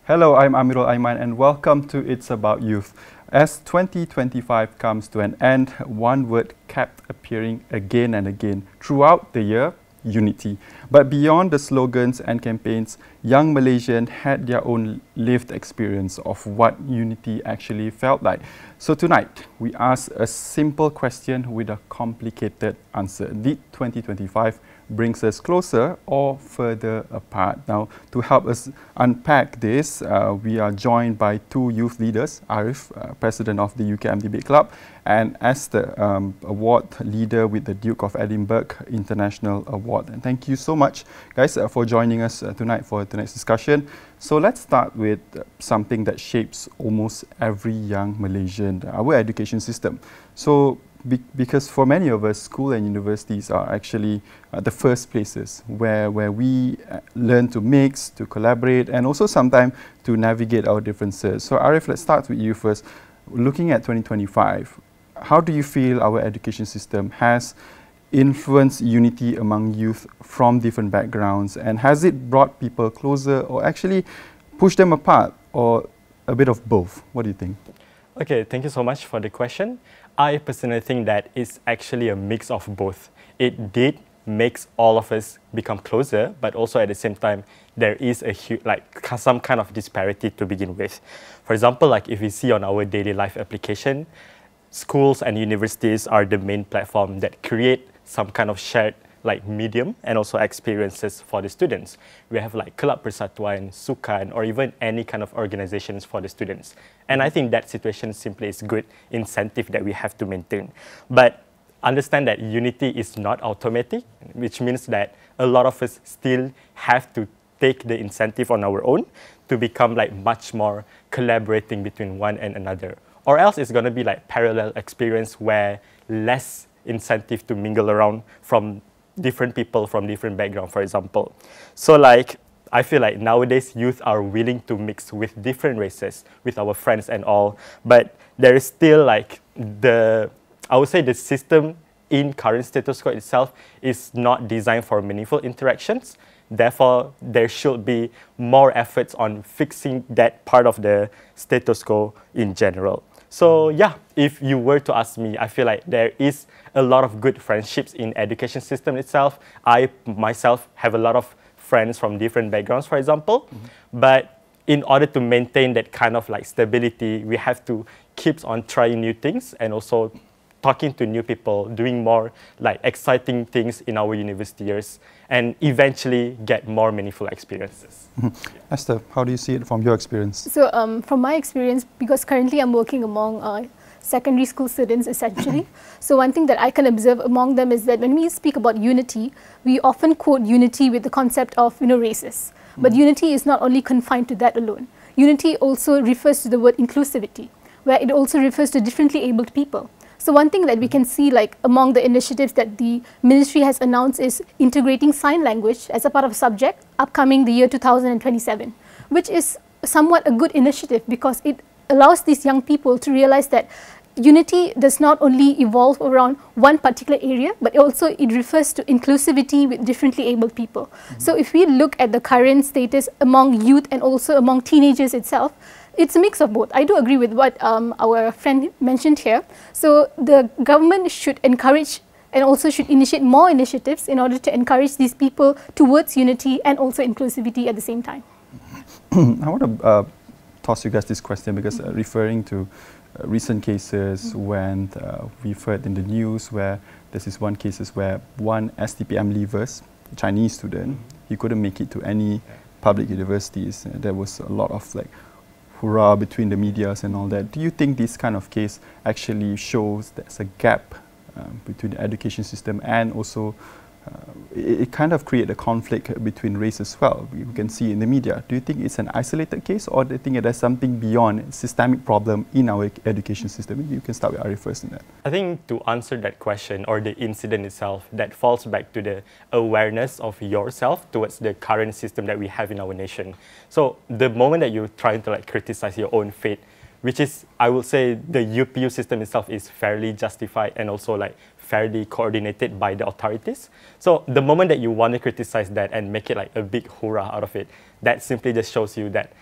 Hello, I'm Amirul Aiman and welcome to It's About Youth. As 2025 comes to an end, one word kept appearing again and again throughout the year: unity. But beyond the slogans and campaigns, young Malaysians had their own lived experience of what unity actually felt like. So tonight, we ask a simple question with a complicated answer. Did 2025 brings us closer or further apart? Now, to help us unpack this, we are joined by two youth leaders, Arif, President of the UKM Debate Club, and Astro, award leader with the Duke of Edinburgh International Award. And thank you so much, guys, for joining us tonight for tonight's discussion. So let's start with something that shapes almost every young Malaysian, our education system. So because for many of us, school and universities are actually the first places where we learn to mix, to collaborate, and also sometimes to navigate our differences. So Arif, let's start with you first. Looking at 2025, how do you feel our education system has influenced unity among youth from different backgrounds, and has it brought people closer or actually pushed them apart, or a bit of both? What do you think? Okay, thank you so much for the question. I personally think that it's actually a mix of both. It did make all of us become closer, but also at the same time, there is a some kind of disparity to begin with. For example, like if we see on our daily life application, schools and universities are the main platform that create some kind of shared medium and also experiences for the students. We have like Kelab Persatuan, Sukan, or even any kind of organizations for the students. And I think that situation simply is good incentive that we have to maintain. But understand that unity is not automatic, which means that a lot of us still have to take the incentive on our own to become much more collaborating between one and another. Or else it's going to be parallel experience where less incentive to mingle around from different people from different backgrounds, for example. So I feel like nowadays youth are willing to mix with different races, with our friends and all, but there is still I would say the system in current status quo itself is not designed for meaningful interactions. Therefore, there should be more efforts on fixing that part of the status quo in general. So yeah, if you were to ask me, I feel like there is a lot of good friendships in education system itself. I myself have a lot of friends from different backgrounds, for example. But in order to maintain that kind of stability, we have to keep on trying new things and also talking to new people, doing more exciting things in our university years, and eventually get more meaningful experiences. Esther, how do you see it from your experience? So from my experience, because currently I'm working among secondary school students essentially, so one thing that I can observe among them is that when we speak about unity, we often quote unity with the concept of races. But unity is not only confined to that alone. Unity also refers to the word inclusivity, where it also refers to differently abled people. So one thing that we can see among the initiatives that the ministry has announced is integrating sign language as a part of a subject upcoming the year 2027, which is somewhat a good initiative because it allows these young people to realize that unity does not only evolve around one particular area, but also it refers to inclusivity with differently abled people. So if we look at the current status among youth and also among teenagers itself, it's a mix of both. I do agree with what our friend mentioned here. So the government should encourage and also should initiate more initiatives in order to encourage these people towards unity and also inclusivity at the same time. I want to toss you guys this question because referring to recent cases when we've heard in the news where there's this one cases where one STPM leavers, Chinese student, he couldn't make it to any public universities. There was a lot of hurrah between the medias and all that. Do you think this kind of case actually shows there's a gap between the education system and also it kind of create a conflict between race as well? We can see in the media. Do you think it's an isolated case, or do you think there's something beyond systemic problem in our education system? Maybe you can start with Arif first in that. I think to answer that question or the incident itself, that falls back to the awareness of yourself towards the current system that we have in our nation. So the moment that you're trying to criticize your own fate, which is, I would say, the UPU system itself is fairly justified and also fairly coordinated by the authorities. So the moment that you want to criticize that and make it a big hoorah out of it, that simply just shows you that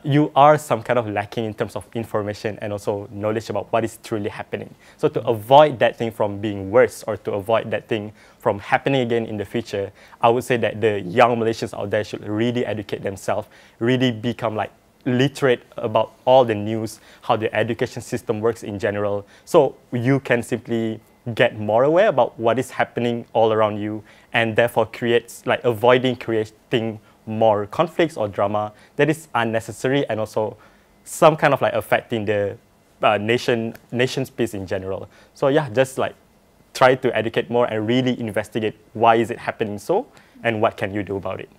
you are some kind of lacking in terms of information and also knowledge about what is truly happening. So to avoid that thing from being worse or to avoid that thing from happening again in the future, I would say that the young Malaysians out there should really educate themselves, really become like literate about all the news, how the education system works in general. So you can simply get more aware about what is happening all around you and therefore creates like avoiding creating more conflicts or drama that is unnecessary and also some kind of like affecting the nation's peace in general. So yeah, just like try to educate more and really investigate why is it happening so and what can you do about it.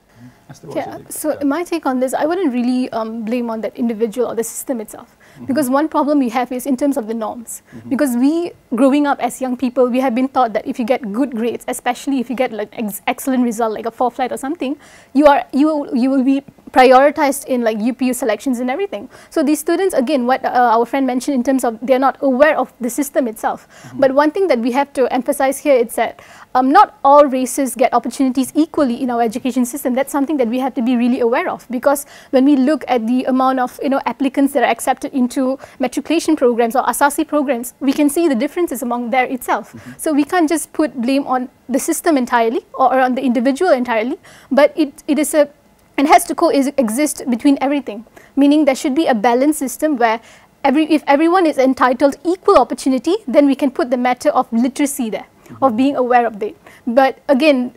Yeah, so my take on this, I wouldn't really blame on that individual or the system itself. Because one problem we have is in terms of the norms. Because we, growing up as young people, we have been taught that if you get good grades, especially if you get like excellent result, like a 4 flight or something, you will be prioritized in like UPU selections and everything. So these students, again, what our friend mentioned in terms of they're not aware of the system itself. But one thing that we have to emphasize here is that not all races get opportunities equally in our education system. That's something that we have to be really aware of, because when we look at the amount of applicants that are accepted into matriculation programs or Asasi programs, we can see the differences among there itself. So we can't just put blame on the system entirely or on the individual entirely, but it is a and has to coexist between everything, meaning there should be a balanced system where if everyone is entitled equal opportunity, then we can put the matter of literacy there, of being aware of it. But again,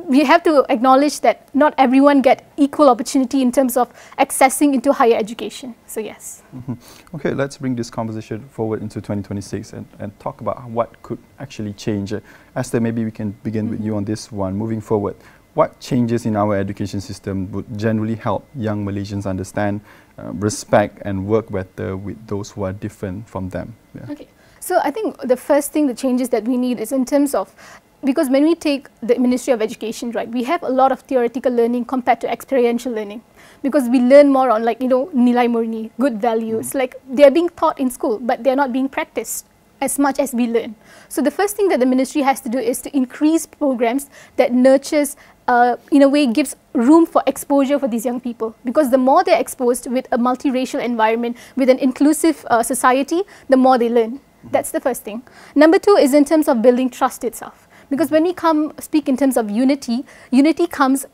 we have to acknowledge that not everyone get equal opportunity in terms of accessing into higher education. So yes. Okay, let's bring this conversation forward into 2026 and talk about what could actually change. Esther, maybe we can begin with you on this one. Moving forward, what changes in our education system would generally help young Malaysians understand, respect and work better with those who are different from them? Yeah. Okay, so I think the first thing, the changes that we need is in terms of, because when we take the Ministry of Education, right, we have a lot of theoretical learning compared to experiential learning, because we learn more on like, nilai murni, good values, like they're being taught in school, but they're not being practiced as much as we learn. So the first thing that the ministry has to do is to increase programs that nurtures, in a way gives room for exposure for these young people, because the more they're exposed with a multiracial environment, with an inclusive society, the more they learn. That's the first thing. Number two is in terms of building trust itself, because when we speak in terms of unity, unity comes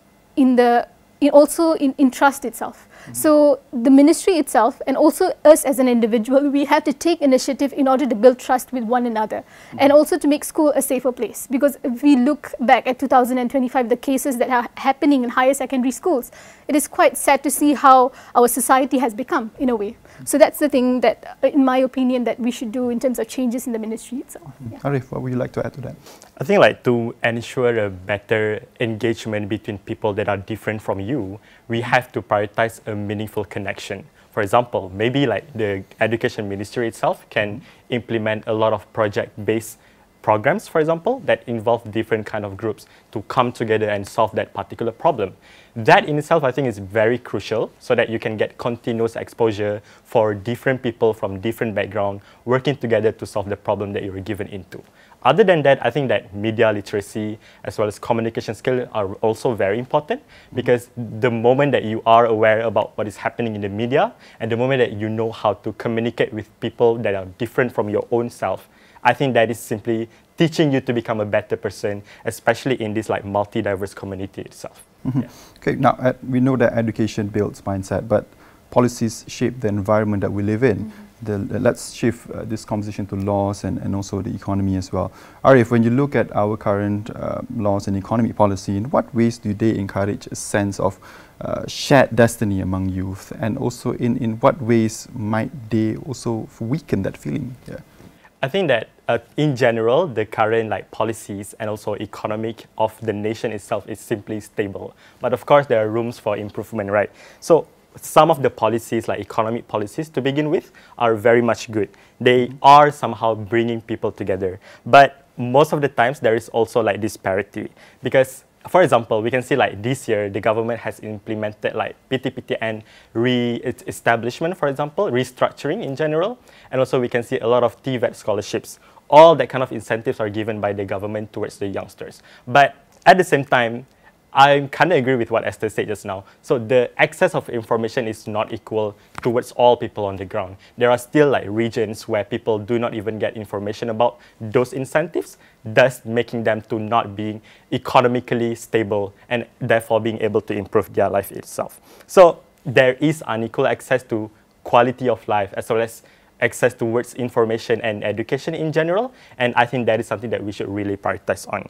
also in trust itself. So the ministry itself and also us as an individual, we have to take initiative in order to build trust with one another and also to make school a safer place. Because if we look back at 2025, the cases that are happening in higher secondary schools, it is quite sad to see how our society has become in a way. So that's the thing that, in my opinion, that we should do in terms of changes in the ministry itself. Yeah. Arif, what would you like to add to that? I think like to ensure a better engagement between people that are different from you, we have to prioritize a meaningful connection. For example, maybe like the education ministry itself can implement a lot of project-based programs, for example, that involve different kind of groups to come together and solve that particular problem. That in itself, I think, is very crucial so that you can get continuous exposure for different people from different backgrounds working together to solve the problem that you're given into. Other than that, I think that media literacy as well as communication skills are also very important, because the moment that you are aware about what is happening in the media and the moment that you know how to communicate with people that are different from your own self, I think that is simply teaching you to become a better person, especially in this like multi-diverse community itself. Yeah. Okay, now we know that education builds mindset, but policies shape the environment that we live in. Let's shift this conversation to laws and also the economy as well. Arif, when you look at our current laws and economic policy, in what ways do they encourage a sense of shared destiny among youth, and also in what ways might they also weaken that feeling? Yeah. I think that in general, the current policies and also economic of the nation itself is simply stable. But of course, there are rooms for improvement, right? So some of the policies, like economic policies to begin with, are very much good. They are somehow bringing people together. But most of the times, there is also disparity. Because, for example, we can see this year, the government has implemented PTPTN re-establishment, for example, restructuring in general. And also we can see a lot of TVET scholarships. All that kind of incentives are given by the government towards the youngsters. But at the same time, I kind of agree with what Esther said just now. So the access of information is not equal towards all people on the ground. There are still like regions where people do not even get information about those incentives, thus making them to not being economically stable and therefore being able to improve their life itself. So there is unequal access to quality of life as well as access towards information and education in general, and I think that is something that we should really prioritize on.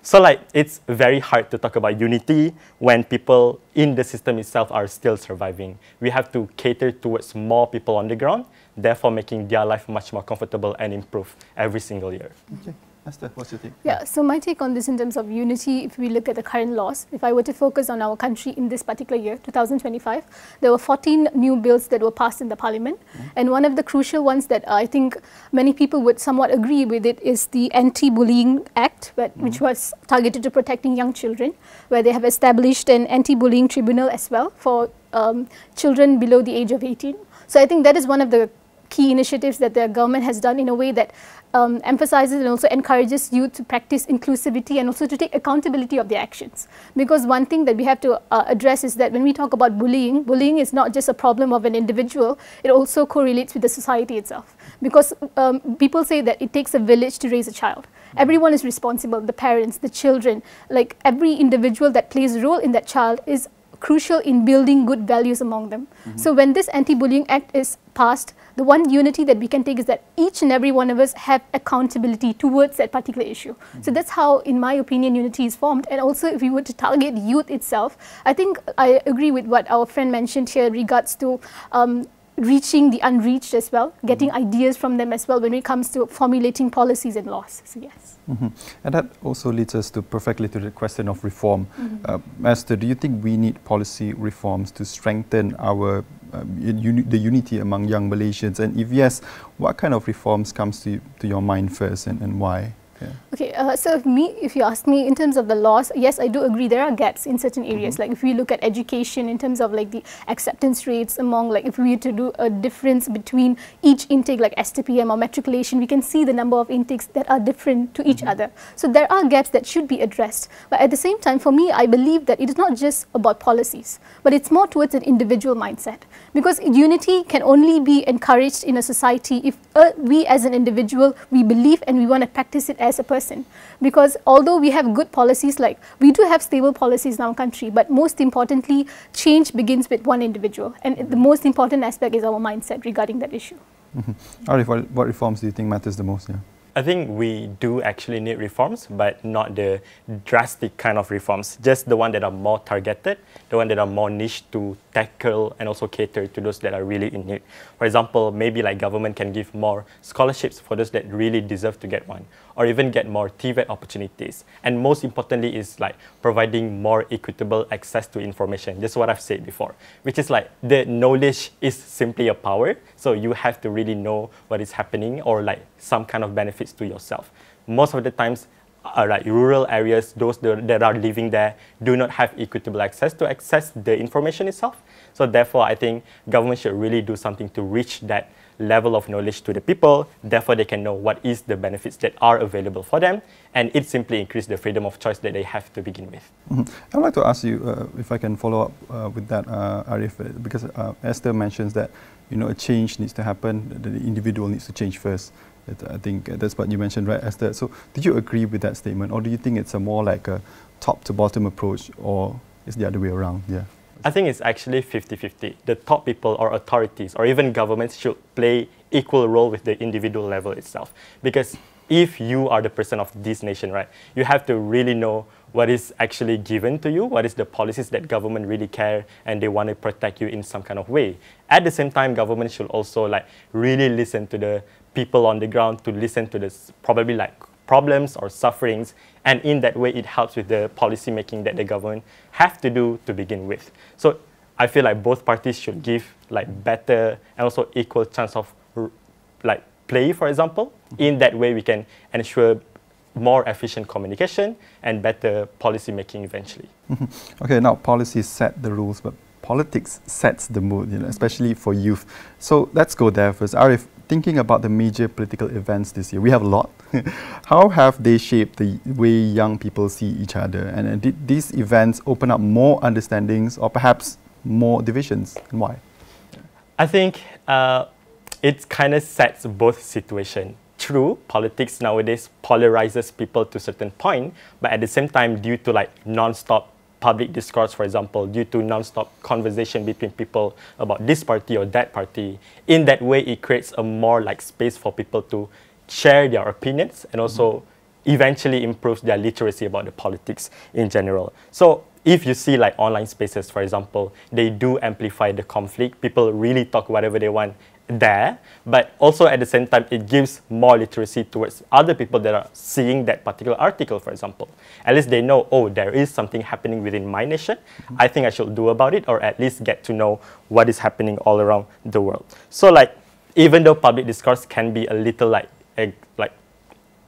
So like, it's very hard to talk about unity when people in the system itself are still surviving. We have to cater towards more people on the ground, therefore making their life much more comfortable and improve every single year. Okay. Esther, what's your take? Yeah, so my take on this in terms of unity, if we look at the current laws, if I were to focus on our country in this particular year, 2025, there were 14 new bills that were passed in the parliament. And one of the crucial ones that I think many people would somewhat agree with it is the Anti-Bullying Act, which was targeted to protecting young children, where they have established an anti-bullying tribunal as well for children below the age of 18. So I think that is one of the key initiatives that the government has done in a way that emphasizes and also encourages youth to practice inclusivity and also to take accountability of their actions. Because one thing that we have to address is that when we talk about bullying, bullying is not just a problem of an individual, it also correlates with the society itself. Because people say that it takes a village to raise a child. Everyone is responsible, the parents, the children, like every individual that plays a role in that child is crucial in building good values among them. So when this Anti-Bullying Act is passed, the one unity that we can take is that each and every one of us have accountability towards that particular issue. So that's how, in my opinion, unity is formed. And also, if we were to target youth itself, I think I agree with what our friend mentioned here in regards to reaching the unreached as well, getting ideas from them as well when it comes to formulating policies and laws. So yes. And that also leads us perfectly to the question of reform. Esther, do you think we need policy reforms to strengthen our the unity among young Malaysians? And if yes, what kind of reforms comes to your mind first, and why? Yeah. Okay, so if you ask me in terms of the laws, yes, I do agree there are gaps in certain areas. Like if we look at education in terms of like the acceptance rates among, like if we were to do a difference between each intake like STPM or matriculation, we can see the number of intakes that are different to each other. So there are gaps that should be addressed. But at the same time, for me, I believe that it is not just about policies, but it's more towards an individual mindset. Because unity can only be encouraged in a society if we as an individual, we believe and we want to practice it as a person. Because although we have good policies, like we do have stable policies in our country, but most importantly, change begins with one individual. And the most important aspect is our mindset regarding that issue. Arif, what reforms do you think matters the most? Yeah. I think we do actually need reforms, but not the drastic kind of reforms, just the one that are more targeted, the one that are more niche to tackle and also cater to those that are really in need. For example, maybe like government can give more scholarships for those that really deserve to get one, or even get more TVET opportunities. And most importantly is like providing more equitable access to information, just what I've said before, which is like the knowledge is simply a power, so you have to really know what is happening or like some kind of benefits to yourself. Most of the times, like rural areas, those that are living there do not have equitable access to access the information itself. So therefore, I think government should really do something to reach that level of knowledge to the people. Therefore, they can know what is the benefits that are available for them, and it simply increases the freedom of choice that they have to begin with. I'd like to ask you if I can follow up with that, Arif, because Esther mentions that a change needs to happen. The individual needs to change first. I think that's what you mentioned, right, Esther? So did you agree with that statement, or do you think it's a more like a top-to-bottom approach, or it's the other way around? Yeah. I think it's actually 50-50. The top people or authorities or even governments should play equal role with the individual level itself. Because if you are the person of this nation, right, you have to really know what is actually given to you, what is the policies that government really care and they want to protect you in some kind of way. At the same time, government should also like really listen to the people on the ground, to listen to this probably like problems or sufferings, and in that way it helps with the policy making that the government have to do to begin with. So I feel like both parties should give like better and also equal chance of like play, for example. In that way we can ensure more efficient communication and better policy making eventually. Okay, now policies set the rules, but politics sets the mood, especially for youth. So let's go there first. Arif, thinking about the major political events this year, we have a lot. How have they shaped the way young people see each other? And did these events open up more understandings or perhaps more divisions, and why? I think it kind of sets both situations. True, politics nowadays polarizes people to a certain point, but at the same time, due to like non-stop public discourse, for example, due to non-stop conversation between people about this party or that party, in that way, it creates a more like space for people to share their opinions and also eventually improves their literacy about the politics in general. So if you see like online spaces, for example, they do amplify the conflict. People really talk whatever they want there, but also at the same time, it gives more literacy towards other people that are seeing that particular article, for example. At least they know, oh, there is something happening within my nation. I think I should do about it, or at least get to know what is happening all around the world. So like, even though public discourse can be a little like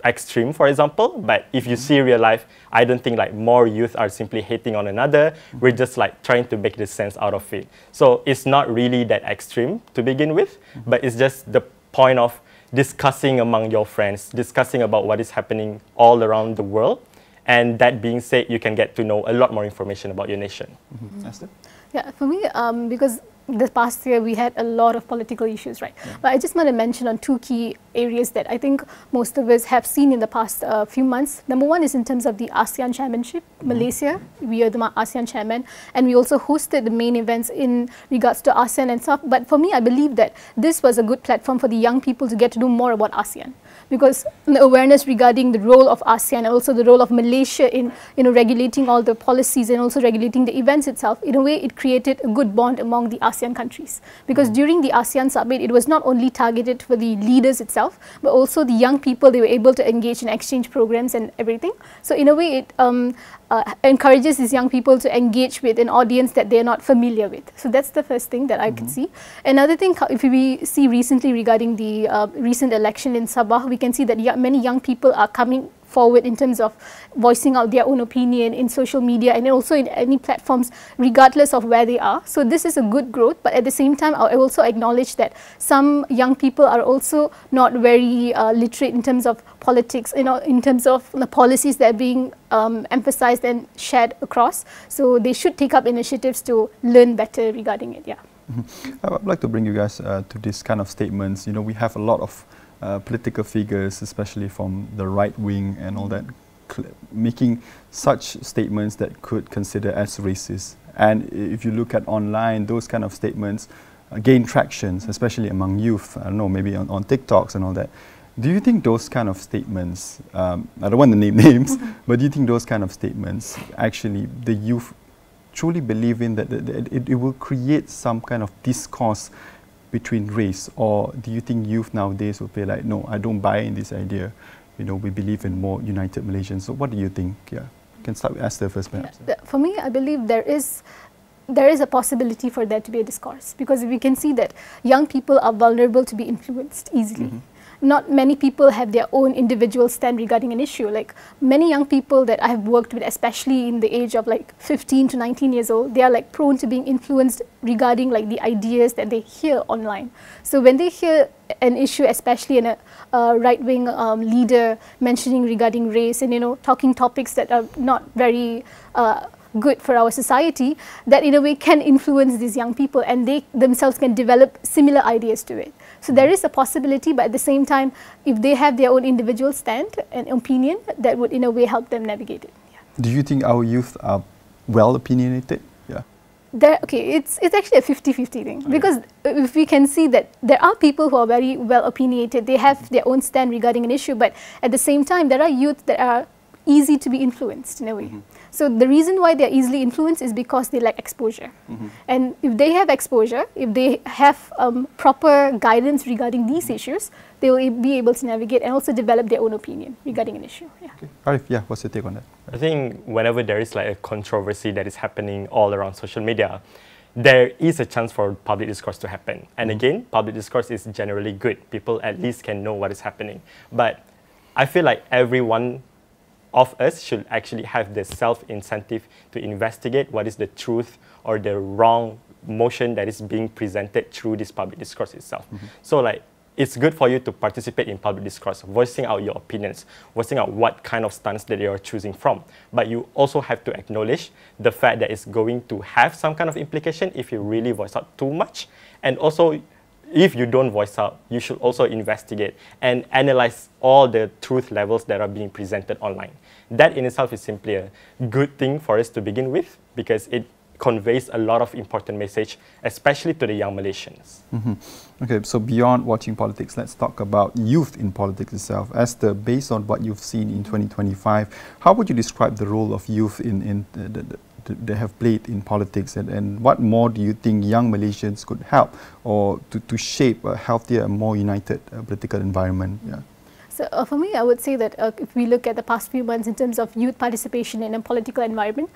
extreme, for example, but if you see real life, I don't think like more youth are simply hating on another. We're just like trying to make the sense out of it. So it's not really that extreme to begin with, but it's just the point of discussing among your friends, discussing about what is happening all around the world. And that being said, you can get to know a lot more information about your nation. Astro? Yeah, for me, because this past year we had a lot of political issues, right? But I just want to mention on two key areas that I think most of us have seen in the past few months. Number one is in terms of the ASEAN chairmanship. Malaysia, we are the ASEAN chairman, and we also hosted the main events in regards to ASEAN and stuff. But for me, I believe that this was a good platform for the young people to get to know more about ASEAN, because the awareness regarding the role of ASEAN and also the role of Malaysia in regulating all the policies and also regulating the events itself, in a way it created a good bond among the ASEAN countries. Because during the ASEAN summit, it was not only targeted for the leaders itself, but also the young people. They were able to engage in exchange programs and everything. So in a way, it encourages these young people to engage with an audience that they're not familiar with. So that's the first thing that I can see. Another thing, if we see recently regarding the recent election in Sabah, we can see that many young people are coming forward in terms of voicing out their own opinion in social media and also in any platforms, regardless of where they are. So this is a good growth, but at the same time, I also acknowledge that some young people are also not very literate in terms of politics, in terms of the policies that are being emphasized and shared across. So they should take up initiatives to learn better regarding it. Yeah. I'd like to bring you guys to this kind of statements. We have a lot of political figures, especially from the right wing and all that, making such statements that could consider as racist. And if you look at online, those kind of statements gain traction, especially among youth. I don't know, maybe on TikToks and all that. Do you think those kind of statements, I don't want to name names, but do you think those kind of statements, actually the youth truly believe in that it will create some kind of discourse between race? Or do you think youth nowadays will be like, no, I don't buy in this idea, we believe in more united Malaysians? So what do you think? Yeah, you can start with Astro first, perhaps. For me, I believe there is a possibility for there to be a discourse, because we can see that young people are vulnerable to be influenced easily. Not many people have their own individual stand regarding an issue. Like many young people that I have worked with, especially in the age of like 15 to 19 years old, they are like prone to being influenced regarding like the ideas that they hear online. So when they hear an issue, especially in a right-wing leader mentioning regarding race and talking topics that are not very good for our society, that in a way can influence these young people, and they themselves can develop similar ideas to it. So there is a possibility, but at the same time, if they have their own individual stand and opinion, that would in a way help them navigate it. Yeah. Do you think our youth are well opinionated? Yeah. Okay, it's actually a 50-50 thing, because if we can see that there are people who are very well opinionated, they have their own stand regarding an issue, but at the same time, there are youth that are easy to be influenced in a way. So the reason why they're easily influenced is because they lack exposure. And if they have exposure, if they have proper guidance regarding these issues, they will be able to navigate and also develop their own opinion regarding an issue. Yeah. Okay. Arif, yeah, what's your take on that? I think whenever there is like a controversy that is happening all around social media, there is a chance for public discourse to happen. And again, public discourse is generally good. People at least can know what is happening. But I feel like everyone of us should actually have the self-incentive to investigate what is the truth or the wrong motion that is being presented through this public discourse itself. So like, it's good for you to participate in public discourse, voicing out your opinions, voicing out what kind of stance that you're choosing from. But you also have to acknowledge the fact that it's going to have some kind of implication if you really voice out too much. And also, if you don't voice out, you should also investigate and analyze all the truth levels that are being presented online. That in itself is simply a good thing for us to begin with, because it conveys a lot of important message, especially to the young Malaysians. Okay, so beyond watching politics, let's talk about youth in politics itself. Esther, based on what you've seen in 2025, how would you describe the role of youth they have played in politics, and what more do you think young Malaysians could help or to shape a healthier and more united political environment? Yeah. So for me, I would say that if we look at the past few months in terms of youth participation in a political environment,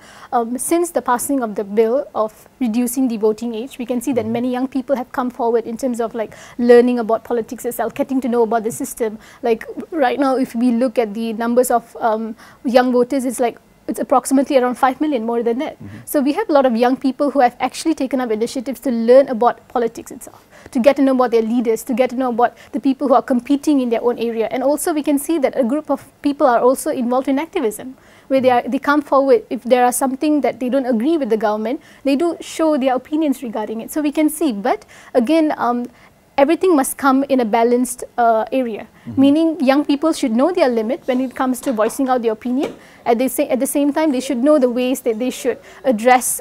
since the passing of the bill of reducing the voting age, we can see that many young people have come forward in terms of like learning about politics itself, getting to know about the system. Like right now, if we look at the numbers of young voters, it's approximately around 5 million, more than that. So we have a lot of young people who have actually taken up initiatives to learn about politics itself, to get to know about their leaders, to get to know about the people who are competing in their own area. And also we can see that a group of people are also involved in activism, where they come forward if there are something that they don't agree with the government, they do show their opinions regarding it. So we can see, but again, everything must come in a balanced area, meaning young people should know their limit when it comes to voicing out their opinion. At the same time, they should know the ways that they should address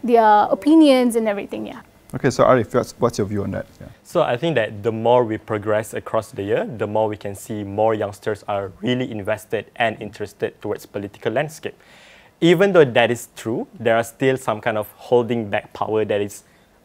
their opinions and everything. Yeah. Okay, so Arif, what's your view on that? Yeah. So I think that the more we progress across the year, the more we can see more youngsters are really invested and interested towards political landscape. Even though that is true, there are still some kind of holding back power that is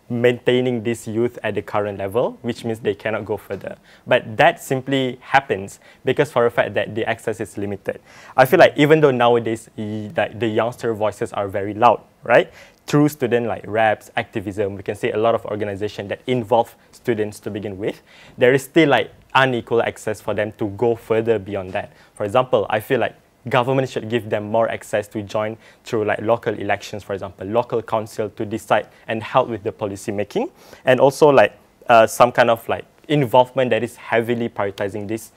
maintaining this youth at the current level, which means they cannot go further. But that simply happens because for a fact that the access is limited. I feel like even though nowadays the youngster voices are very loud, right? Through student like RAPs, activism, we can see a lot of organizations that involve students to begin with, there is still like unequal access for them to go further beyond that. For example, I feel like government should give them more access to join through like local elections, for example, local council to decide and help with the policy making, and also like some kind of like involvement that is heavily prioritizing these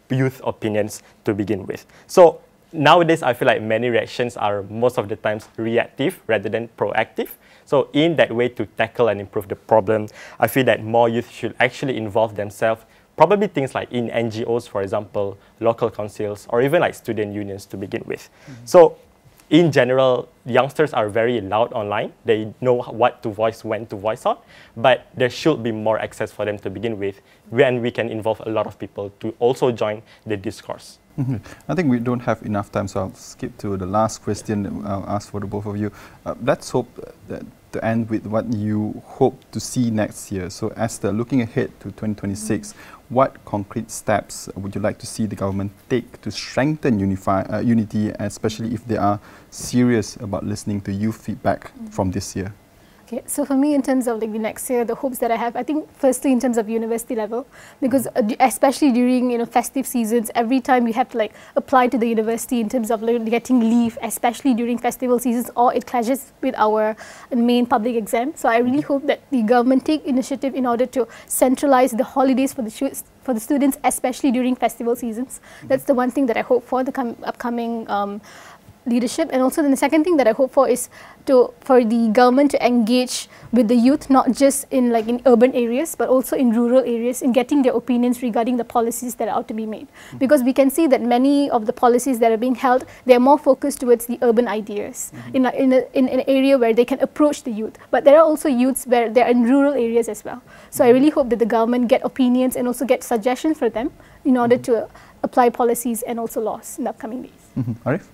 youth opinions to begin with. So nowadays, I feel like many reactions are most of the times reactive rather than proactive. So in that way to tackle and improve the problem, I feel that more youth should actually involve themselves, probably things like in NGOs, for example, local councils, or even like student unions to begin with. So in general, youngsters are very loud online. They know what to voice, when to voice out, but there should be more access for them to begin with, when we can involve a lot of people to also join the discourse. I think we don't have enough time, so I'll skip to the last question that I'll ask for the both of you. Let's hope that to end with what you hope to see next year. So Esther, looking ahead to 2026, what concrete steps would you like to see the government take to strengthen unity, especially if they are serious about listening to youth feedback from this year? Okay, so for me, in terms of like the next year, the hopes that I have, I think firstly in terms of university level, because especially during festive seasons, every time we have to like apply to the university in terms of like, getting leave, especially during festival seasons, or it clashes with our main public exam. So I really hope that the government take initiative in order to centralize the holidays for the students, especially during festival seasons. That's the one thing that I hope for the upcoming leadership. And also then the second thing that I hope for is for the government to engage with the youth, not just in urban areas, but also in rural areas, in getting their opinions regarding the policies that are out to be made. Because we can see that many of the policies that are being held, they are more focused towards the urban ideas, in an area where they can approach the youth. But there are also youths where they're in rural areas as well. So I really hope that the government get opinions and also get suggestions for them in order to apply policies and also laws in the upcoming days. Arif?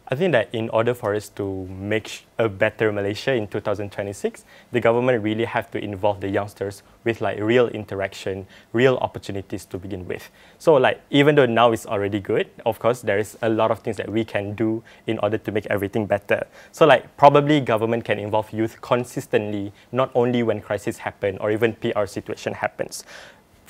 I think that in order for us to make a better Malaysia in 2026, the government really have to involve the youngsters with like real interaction, real opportunities to begin with. So like even though now it's already good, of course there is a lot of things that we can do in order to make everything better. So like probably government can involve youth consistently, not only when crisis happen or even PR situation happens.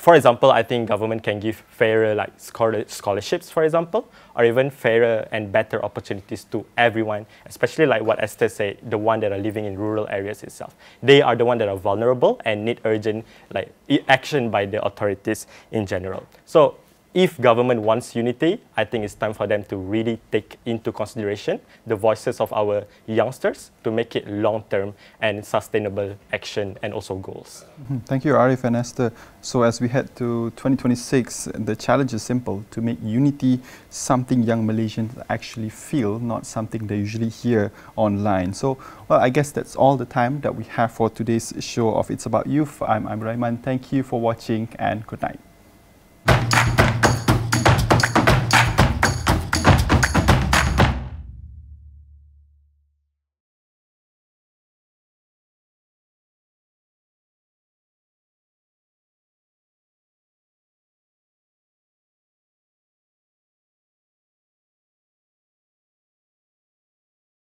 For example, I think government can give fairer like scholarships, for example, or even fairer and better opportunities to everyone, especially like what Esther said, the one that are living in rural areas itself. They are the one that are vulnerable and need urgent like action by the authorities in general. So if government wants unity, I think it's time for them to really take into consideration the voices of our youngsters to make it long-term and sustainable action and also goals. Thank you, Arif and Esther. So as we head to 2026, the challenge is simple, to make unity something young Malaysians actually feel, not something they usually hear online. So, well, I guess that's all the time that we have for today's show of It's About Youth. I'm Raiman. Thank you for watching and good night.